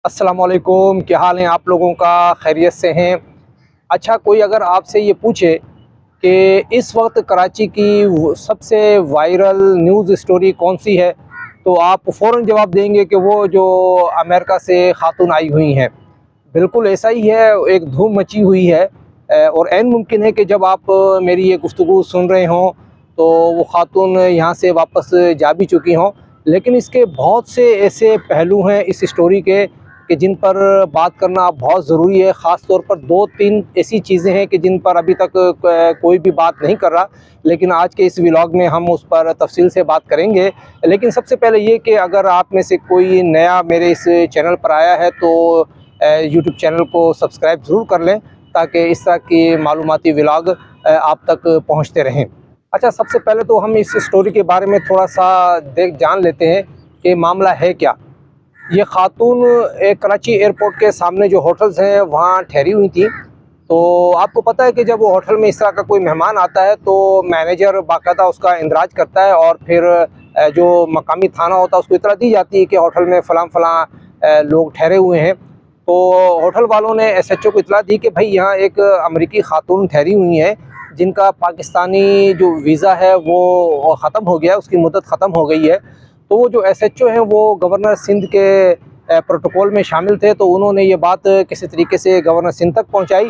अस्सलाम वालेकुम, क्या हाल है आप लोगों का? खैरियत से हैं? अच्छा, कोई अगर आपसे ये पूछे कि इस वक्त कराची की सबसे वायरल न्यूज़ स्टोरी कौन सी है, तो आप फ़ौरन जवाब देंगे कि वो जो अमेरिका से खातून आई हुई हैं। बिल्कुल ऐसा ही है, एक धूम मची हुई है। और ऐन मुमकिन है कि जब आप मेरी ये गुफ्तगू सुन रहे हों तो वो खातून यहाँ से वापस जा भी चुकी हों। लेकिन इसके बहुत से ऐसे पहलू हैं इस स्टोरी के कि जिन पर बात करना बहुत ज़रूरी है। ख़ास तौर पर 2-3 ऐसी चीज़ें हैं कि जिन पर अभी तक कोई भी बात नहीं कर रहा, लेकिन आज के इस व्लॉग में हम उस पर तफ़सील से बात करेंगे। लेकिन सबसे पहले ये कि अगर आप में से कोई नया मेरे इस चैनल पर आया है तो यूट्यूब चैनल को सब्सक्राइब ज़रूर कर लें, ताकि इस तरह की मालूमाती व्लॉग आप तक पहुँचते रहें। अच्छा, सबसे पहले तो हम इस स्टोरी के बारे में थोड़ा-सा जान लेते हैं कि मामला है क्या? ये खातून कराची एयरपोर्ट के सामने जो होटल्स हैं वहाँ ठहरी हुई थी। तो आपको पता है कि जब वो होटल में इस तरह का कोई मेहमान आता है तो मैनेजर बाकायदा उसका इंदराज करता है और फिर जो मकामी थाना होता है उसको इत्तला दी जाती है कि होटल में फ़लाँ लोग ठहरे हुए हैं। तो होटल वालों ने एसएचओ को इत्तला दी कि भाई यहाँ एक अमरीकी खातून ठहरी हुई हैं, जिनका पाकिस्तानी जो वीज़ा है वो ख़त्म हो गया है, उसकी मुद्दत ख़त्म हो गई है। तो वो जो एसएचओ हैं वो गवर्नर सिंध के प्रोटोकॉल में शामिल थे, तो उन्होंने ये बात किसी तरीके से गवर्नर सिंध तक पहुंचाई,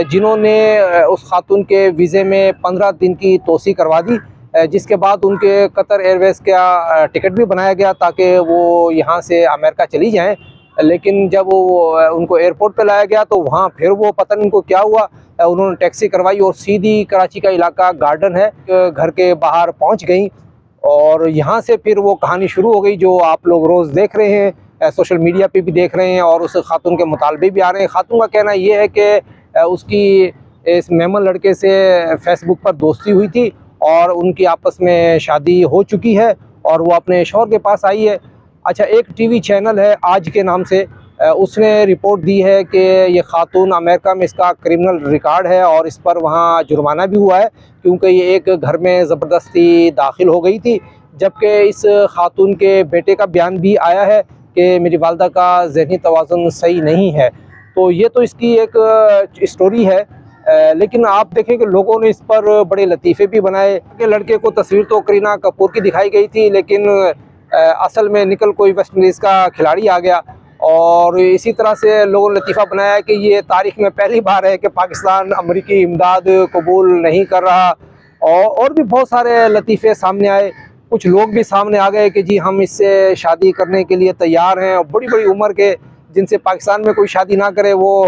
जिन्होंने उस खातून के वीज़े में 15 दिन की तोसी करवा दी, जिसके बाद उनके कतर एयरवेज़ का टिकट भी बनाया गया ताकि वो यहाँ से अमेरिका चली जाएं। लेकिन जब वो उनको एयरपोर्ट पे लाया गया तो वहाँ फिर वो पता नहीं उनको क्या हुआ, उन्होंने टैक्सी करवाई और सीधी कराची का इलाका गार्डन है घर के बाहर पहुँच गई। और यहाँ से फिर वो कहानी शुरू हो गई जो आप लोग रोज़ देख रहे हैं, सोशल मीडिया पे भी देख रहे हैं और उस खातून के मुतालबे भी आ रहे हैं। खातून का कहना ये है कि उसकी इस मेमन लड़के से फेसबुक पर दोस्ती हुई थी और उनकी आपस में शादी हो चुकी है और वो अपने शौहर के पास आई है। अच्छा, एक टीवी चैनल है आज के नाम से, उसने रिपोर्ट दी है कि ये खातून अमेरिका में इसका क्रिमिनल रिकॉर्ड है और इस पर वहाँ जुर्माना भी हुआ है, क्योंकि ये एक घर में ज़बरदस्ती दाखिल हो गई थी। जबकि इस खातून के बेटे का बयान भी आया है कि मेरी वालदा का ज़हनी तवाज़ुन सही नहीं है। तो ये तो इसकी एक स्टोरी है। लेकिन आप देखें कि लोगों ने इस पर बड़े लतीफ़े भी बनाए कि लड़के को तस्वीर तो करीना कपूर की दिखाई गई थी, लेकिन असल में निकल कोई वेस्ट इंडीज़ का खिलाड़ी आ गया। और इसी तरह से लोगों ने लतीफ़ा बनाया कि ये तारीख़ में पहली बार है कि पाकिस्तान अमरीकी इमदाद कबूल नहीं कर रहा। और भी बहुत सारे लतीफ़े सामने आए। कुछ लोग भी सामने आ गए कि जी हम इससे शादी करने के लिए तैयार हैं, और बड़ी बड़ी उम्र के जिनसे पाकिस्तान में कोई शादी ना करे वो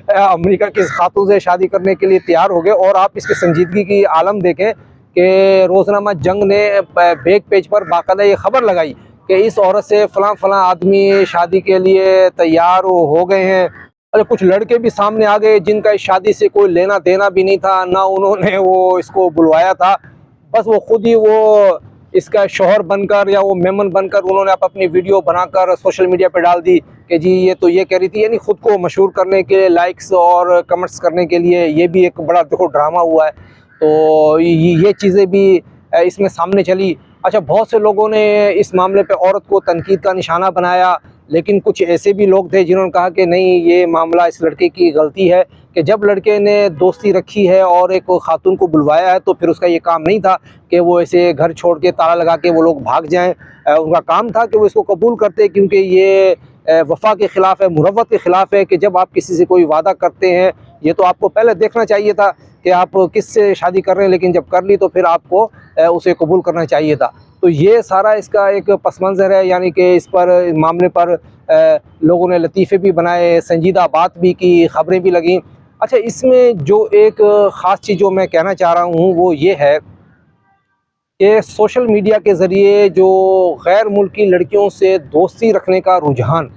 अमेरिका की इस खातून से शादी करने के लिए तैयार हो गए। और आप इसकी संजीदगी की आलम देखें कि रोज़नामा जंग ने बैक पेज पर बाकायदा ये ख़बर लगाई कि इस औरत से फ़लाँ फ़लाँ आदमी शादी के लिए तैयार हो गए हैं। अरे, कुछ लड़के भी सामने आ गए जिनका इस शादी से कोई लेना देना भी नहीं था, ना उन्होंने वो इसको बुलवाया था। बस वो खुद ही वो इसका शौहर बनकर या वो मेमन बनकर उन्होंने अपनी वीडियो बनाकर सोशल मीडिया पे डाल दी कि जी ये तो ये कह रही थी, यानी खुद को मशहूर करने के लिए, लाइक्स और कमेंट्स करने के लिए। ये भी एक बड़ा देखो ड्रामा हुआ है। तो ये चीज़ें भी इसमें सामने चली। अच्छा, बहुत से लोगों ने इस मामले पे औरत को तनकीद का निशाना बनाया, लेकिन कुछ ऐसे भी लोग थे जिन्होंने कहा कि नहीं, ये मामला इस लड़के की गलती है कि जब लड़के ने दोस्ती रखी है और एक खातून को बुलवाया है तो फिर उसका ये काम नहीं था कि वो ऐसे घर छोड़ के ताला लगा के वो लोग भाग जाएं। उनका काम था कि वो इसको कबूल करते, क्योंकि ये वफ़ा के ख़िलाफ़ है, मुरव्वत के ख़िलाफ़ है कि जब आप किसी से कोई वादा करते हैं, ये तो आपको पहले देखना चाहिए था कि आप किससे शादी कर रहे हैं, लेकिन जब कर ली तो फिर आपको उसे कबूल करना चाहिए था। तो ये सारा इसका एक पस मंज़र है, यानी कि इस पर मामले पर लोगों ने लतीफ़े भी बनाए, संजीदा बात भी की, ख़बरें भी लगीं। अच्छा, इसमें जो एक ख़ास चीज़ जो मैं कहना चाह रहा हूँ वो ये है कि सोशल मीडिया के ज़रिए जो गैर मुल्की लड़कियों से दोस्ती रखने का रुझान,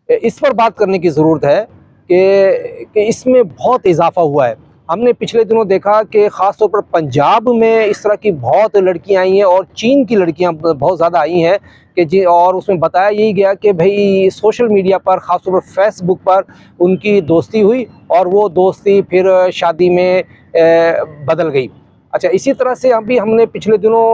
इस पर बात करने की ज़रूरत है कि इसमें बहुत इजाफ़ा हुआ है। हमने पिछले दिनों देखा कि ख़ास तौर पर पंजाब में इस तरह की बहुत लड़कियां आई हैं और चीन की लड़कियां बहुत ज़्यादा आई हैं कि जी, और उसमें बताया यही गया कि भाई सोशल मीडिया पर, ख़ास तौर पर फेसबुक पर उनकी दोस्ती हुई और वो दोस्ती फिर शादी में बदल गई। अच्छा, इसी तरह से अभी हमने पिछले दिनों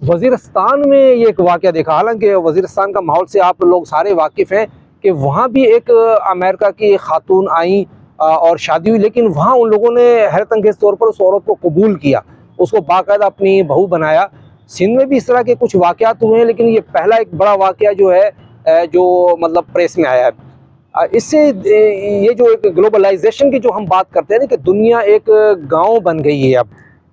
वज़ीरिस्तान में ये एक वाक़या देखा। हालांकि वज़ीरिस्तान का माहौल से आप लोग सारे वाकिफ़ हैं कि वहाँ भी एक अमेरिका की खातून आई और शादी हुई, लेकिन वहाँ उन लोगों ने हैरत अंगेज़ तौर पर उस औरत को कबूल किया, उसको बाकायदा अपनी बहू बनाया। सिंध में भी इस तरह के कुछ वाक़यात हुए हैं, लेकिन ये पहला एक बड़ा वाक़या जो है जो मतलब प्रेस में आया है। इससे ये जो एक ग्लोबलाइजेशन की जो हम बात करते हैं ना कि दुनिया एक गांव बन गई है अब।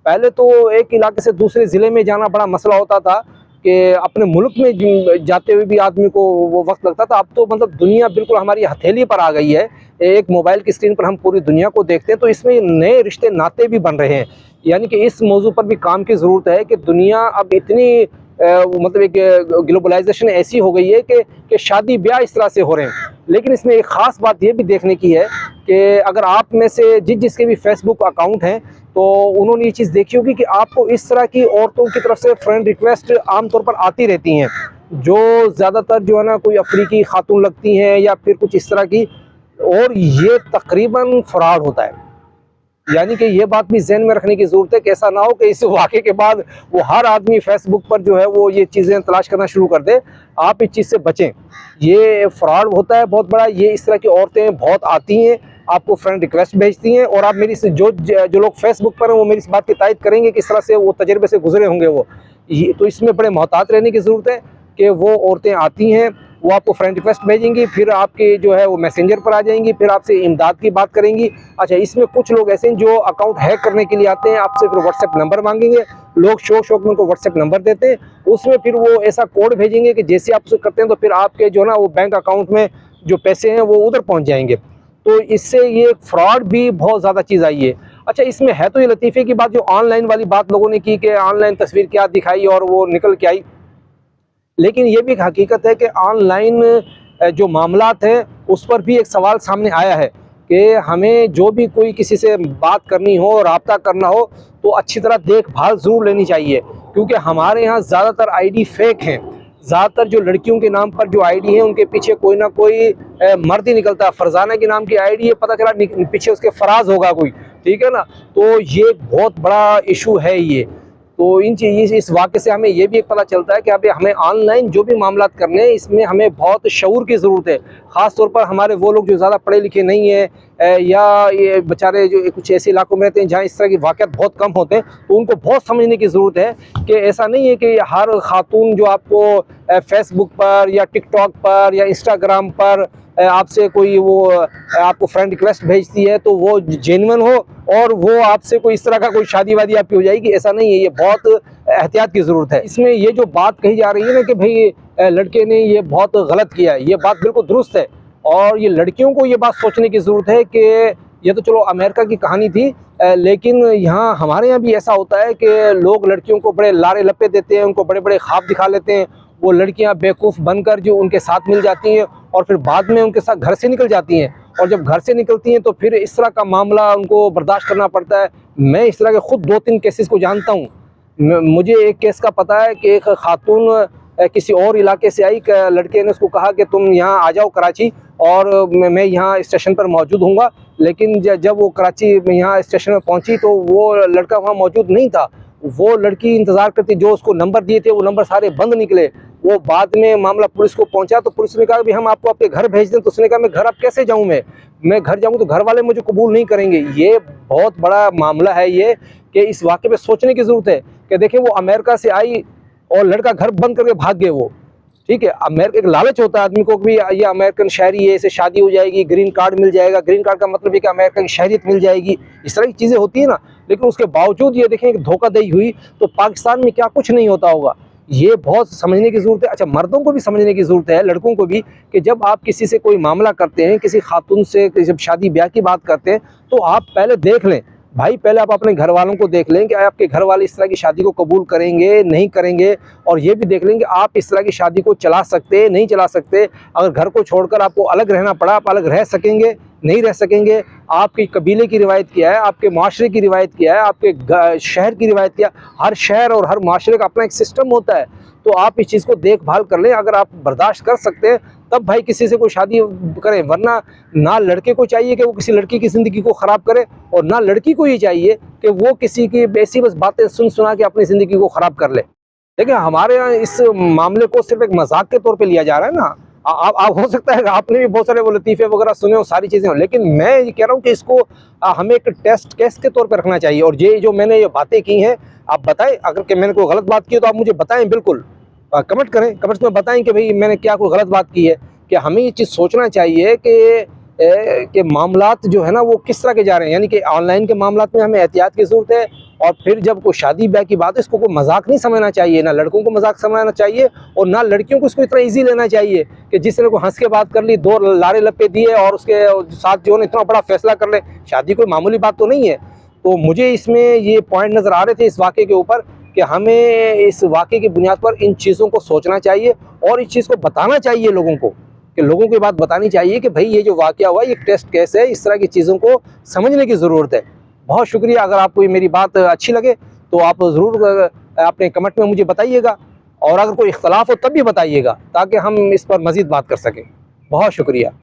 पहले तो एक इलाके से दूसरे ज़िले में जाना बड़ा मसला होता था कि अपने मुल्क में जाते हुए भी आदमी को वो वक्त लगता था। अब तो मतलब दुनिया बिल्कुल हमारी हथेली पर आ गई है। एक मोबाइल की स्क्रीन पर हम पूरी दुनिया को देखते हैं, तो इसमें नए रिश्ते नाते भी बन रहे हैं। यानी कि इस मौजू पर भी काम की ज़रूरत है कि दुनिया अब इतनी मतलब एक ग्लोबलाइजेशन ऐसी हो गई है कि शादी ब्याह इस तरह से हो रहे हैं। लेकिन इसमें एक ख़ास बात ये भी देखने की है कि अगर आप में से जिसके भी फेसबुक अकाउंट हैं, तो उन्होंने ये चीज़ देखी होगी कि आपको इस तरह की औरतों की तरफ से फ्रेंड रिक्वेस्ट आमतौर पर आती रहती हैं, जो ज़्यादातर जो है ना कोई अफ्रीकी खातून लगती हैं या फिर कुछ इस तरह की, और ये तकरीबन फ्रॉड होता है। यानी कि ये बात भी ज़हन में रखने की ज़रूरत है कि ऐसा ना हो कि इस वाक़े के बाद वो हर आदमी फेसबुक पर जो है वो ये चीज़ें तलाश करना शुरू कर दे। आप इस चीज़ से बचें, ये फ्रॉड होता है बहुत बड़ा। ये इस तरह की औरतें बहुत आती हैं, आपको फ्रेंड रिक्वेस्ट भेजती हैं, और आप मेरी जो लोग फेसबुक पर हैं वो मेरी इस बात की तायद करेंगे कि इस तरह से वो तजर्बे से गुजरे होंगे वो। ये तो इसमें बड़े मोहतात रहने की ज़रूरत है कि वो औरतें आती हैं, वो आपको फ्रेंड रिक्वेस्ट भेजेंगी, फिर आपके जो है वो मैसेंजर पर आ जाएंगी, फिर आपसे इमदाद की बात करेंगी। अच्छा, इसमें कुछ लोग ऐसे हैं जो अकाउंट हैक करने के लिए आते हैं, आपसे फिर व्हाट्सएप नंबर मांगेंगे। लोग शौक में उनको व्हाट्सएप नंबर देते हैं, उसमें फिर वो ऐसा कोड भेजेंगे कि जैसे आप उसे करते हैं तो फिर आपके जो ना वो बैंक अकाउंट में जो पैसे हैं वो उधर पहुँच जाएंगे। तो इससे ये फ्रॉड भी बहुत ज़्यादा चीज़ आई है। अच्छा, इसमें है तो ये लतीफ़े की बात, जो ऑनलाइन वाली बात लोगों ने की कि ऑनलाइन तस्वीर क्या दिखाई और वो निकल के आई, लेकिन ये भी एक हकीकत है कि ऑनलाइन जो मामलात हैं उस पर भी एक सवाल सामने आया है कि हमें जो भी कोई किसी से बात करनी हो, रब्ता करना हो, तो अच्छी तरह देखभाल ज़रूर लेनी चाहिए, क्योंकि हमारे यहाँ ज़्यादातर आईडी फेक हैं। ज़्यादातर जो लड़कियों के नाम पर जो आईडी है उनके पीछे कोई ना कोई मर्द ही निकलता है। फरजाना के नाम की आईडी है, पता चला पीछे उसके फराज होगा कोई, ठीक है ना। तो ये बहुत बड़ा इशू है ये। तो इन चीज़ इस वाक़े से हमें ये भी एक पता चलता है कि अभी हमें ऑनलाइन जो भी मामलात करने हैं इसमें हमें बहुत शऊर की ज़रूरत है। ख़ास तौर पर हमारे वो लोग जो ज़्यादा पढ़े लिखे नहीं हैं या ये बेचारे जो कुछ ऐसे इलाकों में रहते हैं जहाँ इस तरह के वाक़यात बहुत कम होते हैं, तो उनको बहुत समझने की ज़रूरत है कि ऐसा नहीं है कि हर खातून जो आपको फेसबुक पर या टिकटॉक पर या इंस्टाग्राम पर आपसे कोई वो आपको फ्रेंड रिक्वेस्ट भेजती है तो वो जेन्युइन हो और वो आपसे कोई इस तरह का कोई शादी वादी आपकी हो जाएगी, ऐसा नहीं है। ये बहुत एहतियात की ज़रूरत है। इसमें ये जो बात कही जा रही है ना कि भाई लड़के ने ये बहुत गलत किया है, ये बात बिल्कुल दुरुस्त है। और ये लड़कियों को ये बात सोचने की ज़रूरत है कि ये तो चलो अमेरिका की कहानी थी, लेकिन यहाँ हमारे यहाँ भी ऐसा होता है कि लोग लड़कियों को बड़े लारे लपे देते हैं, उनको बड़े बड़े ख्वाब दिखा लेते हैं। वो लड़कियाँ बेवकूफ़ बनकर जो उनके साथ मिल जाती हैं और फिर बाद में उनके साथ घर से निकल जाती हैं, और जब घर से निकलती हैं तो फिर इस तरह का मामला उनको बर्दाश्त करना पड़ता है। मैं इस तरह के ख़ुद 2-3 केसेस को जानता हूँ। मुझे एक केस का पता है कि एक खातून किसी और इलाके से आई, लड़के ने उसको कहा कि तुम यहाँ आ जाओ कराची और मैं यहाँ स्टेशन पर मौजूद हूँगा। लेकिन जब वो कराची में यहाँ स्टेशन में पहुँची तो वो लड़का वहाँ मौजूद नहीं था। वो लड़की इंतज़ार करती, जो उसको नंबर दिए थे वो नंबर सारे बंद निकले। वो बाद में मामला पुलिस को पहुंचा तो पुलिस ने कहा कि हम आपको आपके घर भेज दें, तो उसने कहा मैं घर अब कैसे जाऊं, मैं घर जाऊं तो घर वाले मुझे कबूल नहीं करेंगे। ये बहुत बड़ा मामला है ये, कि इस वाक़े पे सोचने की ज़रूरत है कि देखें वो अमेरिका से आई और लड़का घर बंद करके भाग गए वो, ठीक है। अमेरिका एक लालच होता है आदमी को कि ये अमेरिकन शहरी है, इसे शादी हो जाएगी, ग्रीन कार्ड मिल जाएगा। ग्रीन कार्ड का मतलब है कि अमेरिका की शहरियत मिल जाएगी, इस तरह की चीज़ें होती है ना। लेकिन उसके बावजूद ये देखें कि धोखाधड़ी हुई तो पाकिस्तान में क्या कुछ नहीं होता होगा। ये बहुत समझने की ज़रूरत है। अच्छा, मर्दों को भी समझने की ज़रूरत है, लड़कों को भी, कि जब आप किसी से कोई मामला करते हैं, किसी खातून से जब शादी ब्याह की बात करते हैं, तो आप पहले देख लें भाई, पहले आप अपने घर वालों को देख लें कि आपके घर वाले इस तरह की शादी को कबूल करेंगे नहीं करेंगे, और ये भी देख लें कि आप इस तरह की शादी को चला सकते नहीं चला सकते। अगर घर को छोड़कर आपको अलग रहना पड़ा, आप अलग रह सकेंगे नहीं रह सकेंगे। आपकी कबीले की रिवायत क्या है, आपके माशरे की रिवायत क्या है, आपके शहर की रिवायत क्या है। हर शहर और हर माशरे का अपना एक सिस्टम होता है, तो आप इस चीज़ को देखभाल कर लें। अगर आप बर्दाश्त कर सकते हैं तब भाई किसी से कोई शादी करें, वरना ना लड़के को चाहिए कि वो किसी लड़की की ज़िंदगी को ख़राब करे, और ना लड़की को ये चाहिए कि वो किसी की ऐसी बस बातें सुन सुना के अपनी ज़िंदगी को ख़राब कर ले। देखिए, हमारे यहाँ इस मामले को सिर्फ एक मजाक के तौर पे लिया जा रहा है ना, आप हो सकता है आपने भी बहुत सारे वो लतीफ़े वगैरह सुने हो, सारी चीज़ें हो, लेकिन मैं ये कह रहा हूँ कि इसको हमें एक टेस्ट केस के तौर पे रखना चाहिए। और ये जो मैंने ये बातें की हैं, आप बताएं, अगर कि मैंने कोई गलत बात की है तो आप मुझे बताएं, बिल्कुल कमेंट करें, कमेंट्स में बताएं कि भाई मैंने क्या कोई गलत बात की है। कि हमें ये चीज़ सोचना चाहिए कि मामलात जो है ना वो किस तरह के जा रहे हैं, यानी कि ऑनलाइन के मामलात में हमें एहतियात की ज़रूरत है। और फिर जब कोई शादी ब्याह की बात है, इसको कोई मजाक नहीं समझना चाहिए, ना लड़कों को मजाक समझना चाहिए और ना लड़कियों को इसको इतना ईजी लेना चाहिए कि जिसने को हंस के बात कर ली, 2 लारे लपे दिए और उसके साथ जो है इतना बड़ा फैसला कर ले। शादी कोई मामूली बात तो नहीं है। तो मुझे इसमें ये पॉइंट नज़र आ रहे थे इस वाक़े के ऊपर कि हमें इस वाक़े की बुनियाद पर इन चीज़ों को सोचना चाहिए और इस चीज़ को बताना चाहिए लोगों को, कि लोगों को ये बात बतानी चाहिए कि भाई ये जो वाक़या हुआ ये टेस्ट केस है, इस तरह की चीज़ों को समझने की ज़रूरत है। बहुत शुक्रिया। अगर आपको ये मेरी बात अच्छी लगे तो आप ज़रूर अपने कमेंट में मुझे बताइएगा, और अगर कोई इख्तलाफ हो तब भी बताइएगा, ताकि हम इस पर मज़ीद बात कर सकें। बहुत शुक्रिया।